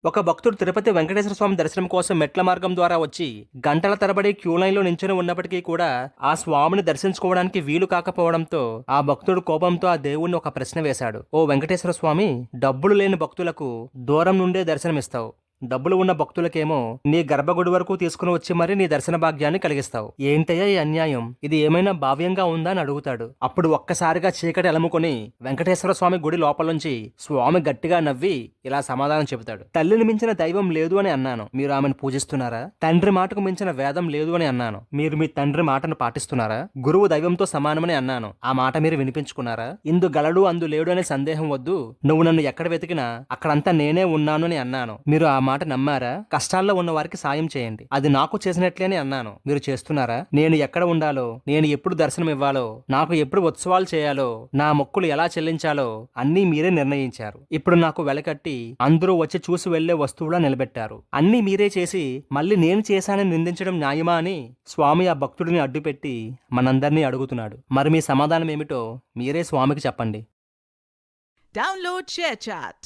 ఒక భక్తుడు తిరుపతి వెంకటేశ్వర స్వామి దర్శనం కోసం మెట్ల మార్గం ద్వారా వచ్చి గంటల తరబడి క్యూ లైన్ లో నించుని ఉన్నప్పటికీ కూడా ఆ స్వామిని దర్శించుకోవడానికి వీలు కాకపోవడంతో ఆ భక్తుడు కోపంతో ఆ దేవుణ్ణి ఒక ప్రశ్న వేశాడు. ఓ వెంకటేశ్వర స్వామి, డబ్బులు లేని భక్తులకు దూరం నుండే దర్శనమిస్తావు, డబ్బులు ఉన్న భక్తులకేమో నీ గర్భగుడి వరకు తీసుకుని వచ్చి మరి నీ దర్శన భాగ్యాన్ని కలిగిస్తావు. ఏంటయ్యా ఈ అన్యాయం? ఇది ఏమైనా భావ్యంగా ఉందా అని అడుగుతాడు. అప్పుడు ఒక్కసారిగా చీకటి అలముకొని వెంకటేశ్వర స్వామి గుడి లోపల నుంచి స్వామి గట్టిగా నవ్వి ఇలా సమాధానం చెబుతాడు. తల్లిని మించిన దైవం లేదు అని అన్నాను, మీరు ఆమెను పూజిస్తున్నారా? తండ్రి మాటకు మించిన వేదం లేదు అని అన్నాను, మీరు మీ తండ్రి మాటను పాటిస్తున్నారా? గురువు దైవంతో సమానమని అన్నాను, ఆ మాట మీరు వినిపించుకున్నారా? ఇందు గలడు అందు లేడు అనే సందేహం వద్దు, నువ్వు నన్ను ఎక్కడ వెతికినా అక్కడంతా నేనే ఉన్నాను అని అన్నాను, మీరు ఆ మాట నమ్మారా? కష్టాల్లో ఉన్న వారికి సాయం చేయండి, అది నాకు చేసినట్లే అని అన్నాను, మీరు చేస్తున్నారా? నేను ఎక్కడ ఉండాలో, నేను ఎప్పుడు దర్శనం ఇవ్వాలో, నాకు ఎప్పుడు ఉత్సవాలు చేయాలో, నా మొక్కులు ఎలా చెల్లించాలో అన్నీ మీరే నిర్ణయించారు. ఇప్పుడు నాకు వెలకట్టి అందరూ వచ్చి చూసి వెళ్లే వస్తువులా నిలబెట్టారు. అన్నీ మీరే చేసి మళ్ళీ నేను చేశానని నిందించడం న్యాయమా అని స్వామి ఆ భక్తుడిని అడ్డుపెట్టి మనందరినీ అడుగుతున్నాడు. మరి మీ సమాధానం ఏమిటో మీరే స్వామికి చెప్పండి. Download ShareChat.